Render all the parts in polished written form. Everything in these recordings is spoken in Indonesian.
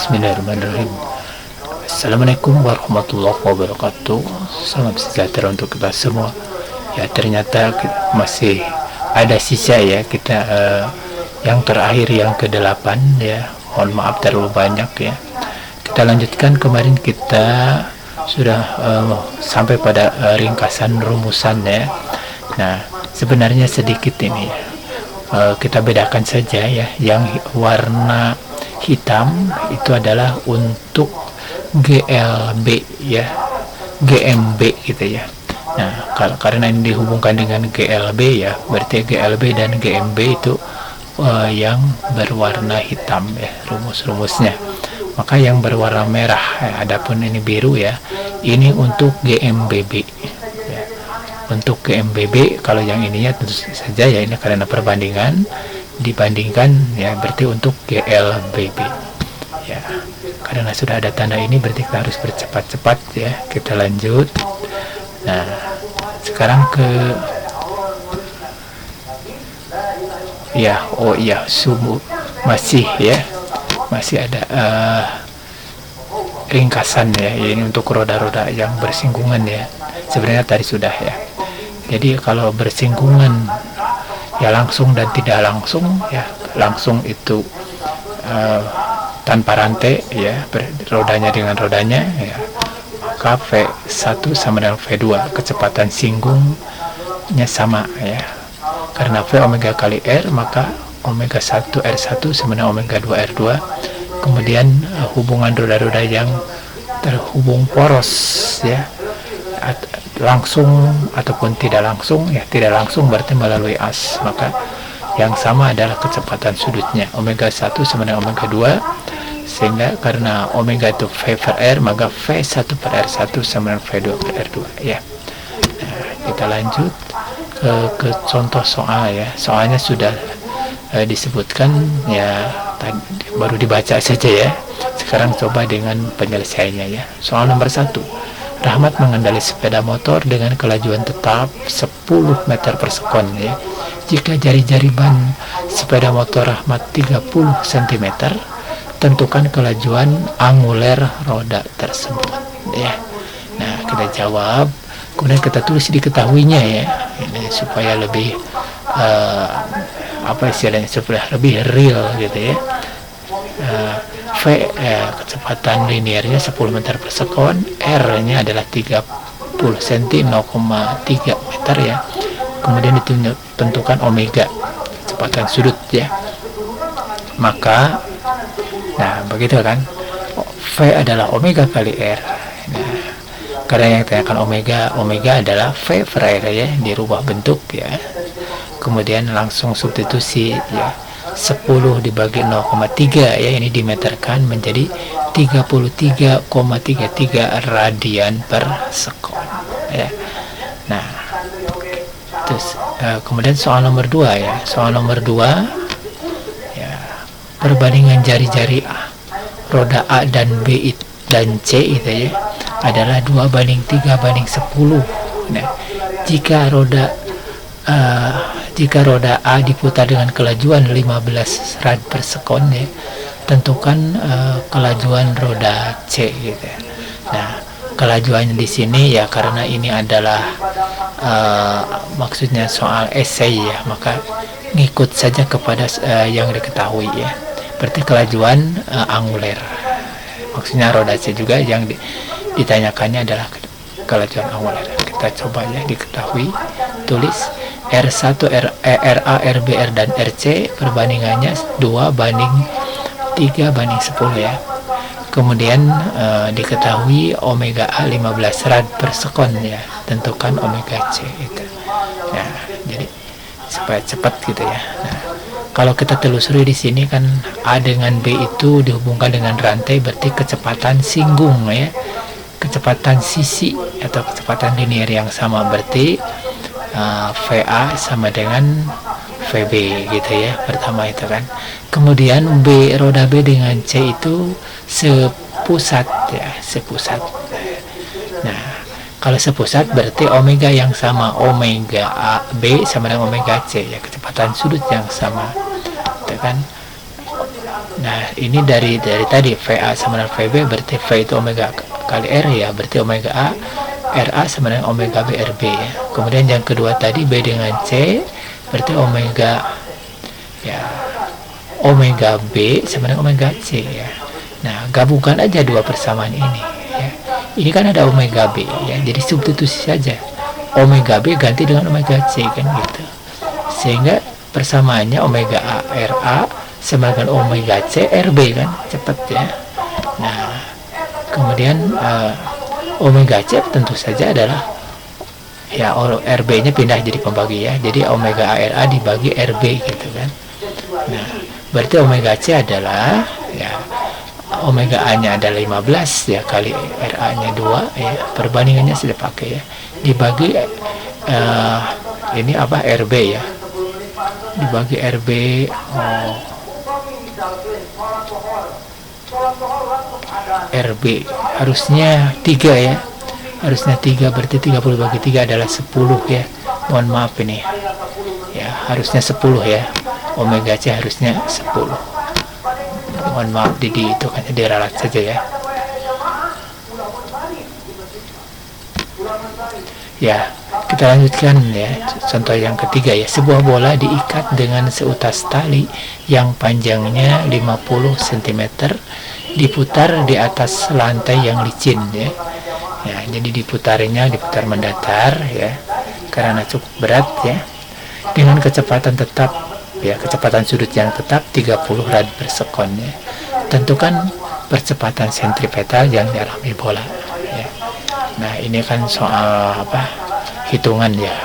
Bismillahirrahmanirrahim. Assalamualaikum warahmatullahi wabarakatuh. Salam sejahtera untuk kita semua. Ya, ternyata masih ada sisa ya kita yang terakhir yang ke-8 ya. Mohon maaf terlalu banyak ya. Kita lanjutkan, kemarin kita sudah sampai pada ringkasan rumusan ya. Nah, sebenarnya sedikit ini ya. Kita bedakan saja ya, yang warna hitam itu adalah untuk GLB ya, GMB gitu ya. Nah, karena ini dihubungkan dengan GLB ya, berarti GLB dan GMB itu yang berwarna hitam ya, rumus-rumusnya. Maka yang berwarna merah ya, adapun ini biru ya, ini untuk GMBB ya. Untuk GMBB, kalau yang ininya tentu saja ya, ini karena perbandingan dibandingkan ya, berarti untuk GLBB ya. Karena sudah ada tanda ini berarti kita harus bercepat-cepat ya. Kita lanjut. Nah, sekarang ke ya, oh iya, sumu masih ya, masih ada ringkasan ya, ini untuk roda-roda yang bersinggungan ya. Sebenarnya tadi sudah ya. Jadi kalau bersinggungan ya langsung dan tidak langsung ya, langsung itu tanpa rantai ya, rodanya dengan rodanya ya, maka V1 sama dengan V2, kecepatan singgungnya sama ya. Karena V omega kali R, maka omega 1 R1 sama dengan omega 2 R2. Kemudian hubungan roda-roda yang terhubung poros ya, langsung ataupun tidak langsung ya, tidak langsung berarti melalui as, maka yang sama adalah kecepatan sudutnya omega 1 sama dengan omega 2, sehingga karena omega itu V per R, maka V1 per R1 sama dengan V2 per R2 ya. Nah, kita lanjut ke contoh soal ya. Soalnya sudah disebutkan ya, tadi baru dibaca saja ya. Sekarang coba dengan penyelesaiannya ya. Soal nomor 1. Rahmat mengendali sepeda motor dengan kelajuan tetap 10 meter per sekon ya. Jika jari-jari ban sepeda motor Rahmat 30 cm, tentukan kelajuan anguler roda tersebut ya. Nah, kita jawab, kemudian kita tulis diketahuinya ya. Ini supaya lebih apa istilahnya, supaya lebih real gitu ya. V kecepatan linearnya 10 meter per sekon, R nya adalah 30 cm, 0,3 meter ya. Kemudian ditentukan omega, kecepatan sudut ya. Maka nah begitu kan, V adalah omega kali R. Nah, karena yang ditanyakan omega adalah V per R ya, dirubah bentuk ya. Kemudian langsung substitusi ya, 10 dibagi 0,3 ya, ini dimeterkan menjadi 33,33 radian per sekon ya. Nah, terus kemudian soal nomor 2 ya. Soal nomor 2 ya, perbandingan jari-jari roda A dan B dan C itu ya adalah 2:3:10. Nah, jika roda A diputar dengan kelajuan 15 rad per sekon ya, tentukan kelajuan roda C gitu ya. Nah, kelajuannya di sini ya, karena ini adalah maksudnya soal esai ya, maka ngikut saja kepada yang diketahui ya. Berarti kelajuan anguler. Maksudnya roda C juga yang ditanyakannya adalah kelajuan anguler. Kita coba ya, diketahui, tulis R1, RA, RBR, dan RC perbandingannya 2:3:10 ya. Kemudian diketahui omega A 15 rad per sekon ya, tentukan omega C itu. Nah, jadi supaya cepat gitu ya. Nah, kalau kita telusuri di sini kan A dengan B itu dihubungkan dengan rantai, berarti kecepatan singgung ya, kecepatan sisi atau kecepatan linear yang sama, berarti VA sama dengan VB gitu ya, pertama itu kan. Kemudian roda B dengan C itu sepusat ya, sepusat. Nah, kalau sepusat berarti omega yang sama, omega B sama dengan omega C ya, kecepatan sudut yang sama itu kan. Nah, ini dari tadi VA sama dengan VB, berarti V itu omega kali R ya, berarti omega A RA sama dengan omega B RB ya. Kemudian yang kedua tadi B dengan C, berarti omega ya, omega B sama dengan omega C ya. Nah, gabungkan aja dua persamaan ini ya. Ini kan ada omega B ya, jadi substitusi saja. Omega B ganti dengan omega C kan gitu. Sehingga persamaannya omega A RA sama dengan omega C RB kan, cepat ya. Nah, kemudian omega C tentu saja adalah ya RB nya pindah jadi pembagi ya, jadi omega ARA dibagi RB gitu kan. Nah, berarti omega C adalah ya, omega A nya adalah 15 ya, kali RA nya 2 ya, perbandingannya sudah pakai ya, dibagi ini apa, RB ya, dibagi RB RB harusnya 3 ya, harusnya 3, berarti 30 bagi 3 adalah 10 ya. Mohon maaf ini ya, harusnya 10 ya, omega C harusnya 10. Mohon maaf Didi, itu kan diralat saja ya. Ya, kita lanjutkan ya, contoh yang ketiga ya. Sebuah bola diikat dengan seutas tali yang panjangnya 50 cm, diputar di atas lantai yang licin ya. Ya, jadi diputar mendatar ya, karena cukup berat ya, dengan kecepatan tetap ya, kecepatan sudut yang tetap 30 rad per sekon ya. Tentukan percepatan sentripetal yang dialami bola ya. Nah, ini kan soal apa, hitungan ya,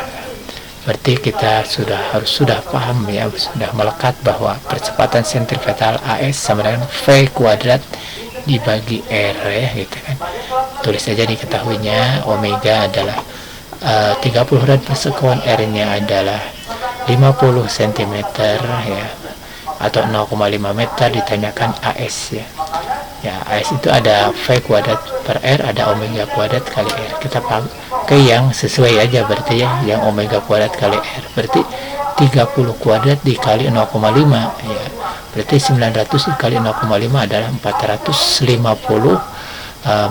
berarti kita sudah paham ya, sudah melekat bahwa percepatan sentripetal AS sama dengan V kuadrat dibagi R ya gitu kan. Tulis saja diketahuinya, omega adalah 30 rad per sekon, R nya adalah 50 cm ya, atau 0,5 meter, ditanyakan AS ya. Ya, AS itu ada V kuadrat per R, ada omega kuadrat kali R. Kita pakai yang sesuai aja berarti ya, yang omega kuadrat kali R, berarti 30 kuadrat dikali 0,5 ya, berarti 900 dikali 0,5 adalah 450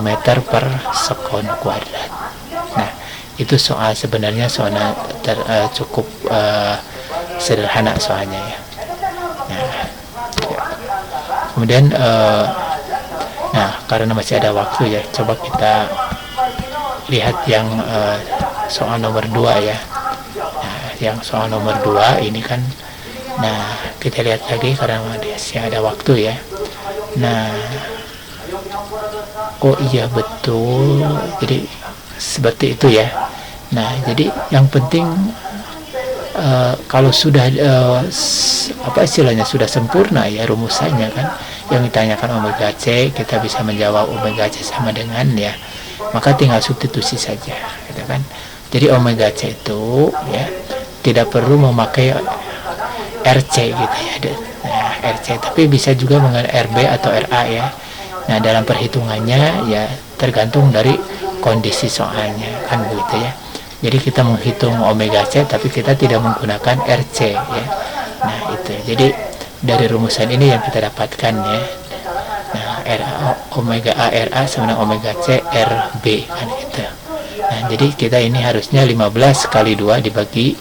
meter per sekon kuadrat. Nah, itu soal sebenarnya soalnya cukup sederhana soalnya ya. Nah, ya. Kemudian nah, karena masih ada waktu ya, coba kita lihat yang soal nomor 2 ya. Nah, yang soal nomor 2 ini kan, nah kita lihat lagi karena masih ada waktu ya. Nah, oh iya betul, jadi seperti itu ya. Nah, jadi yang penting kalau sudah apa istilahnya, sudah sempurna ya rumusannya kan, yang ditanyakan omega C, kita bisa menjawab omega C sama dengan ya, maka tinggal substitusi saja gitu kan. Jadi omega C itu ya tidak perlu memakai RC gitu ya, nah, RC, tapi bisa juga menggunakan RB atau RA ya. Nah, dalam perhitungannya ya tergantung dari kondisi soalnya kan begitu ya. Jadi kita menghitung omega C tapi kita tidak menggunakan RC ya. Nah, itu. Jadi dari rumusan ini yang kita dapatkan ya. Nah, omega A RA sama dengan omega C RB kan gitu. Nah, jadi kita ini harusnya 15 kali 2 dibagi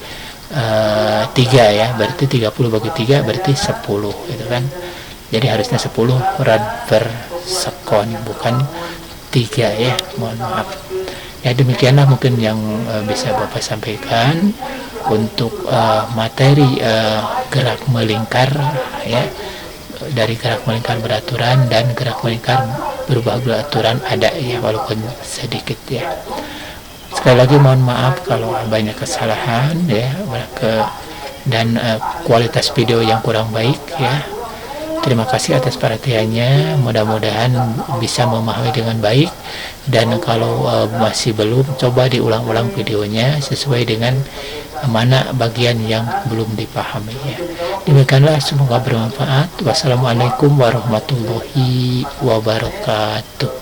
3 ya, berarti 30 bagi 3 berarti 10 gitu kan. Jadi harusnya 10 rad per sekon, bukan 3 ya, mohon maaf. Ya, demikianlah mungkin yang bisa Bapak sampaikan untuk materi gerak melingkar ya, dari gerak melingkar beraturan dan gerak melingkar berubah beraturan ada ya, walaupun sedikit ya. Sekali lagi mohon maaf kalau banyak kesalahan ya, dan kualitas video yang kurang baik ya. Terima kasih atas perhatiannya, mudah-mudahan bisa memahami dengan baik, dan kalau masih belum, coba diulang-ulang videonya sesuai dengan mana bagian yang belum dipahami ya. Demikianlah, semoga bermanfaat. Wassalamualaikum warahmatullahi wabarakatuh.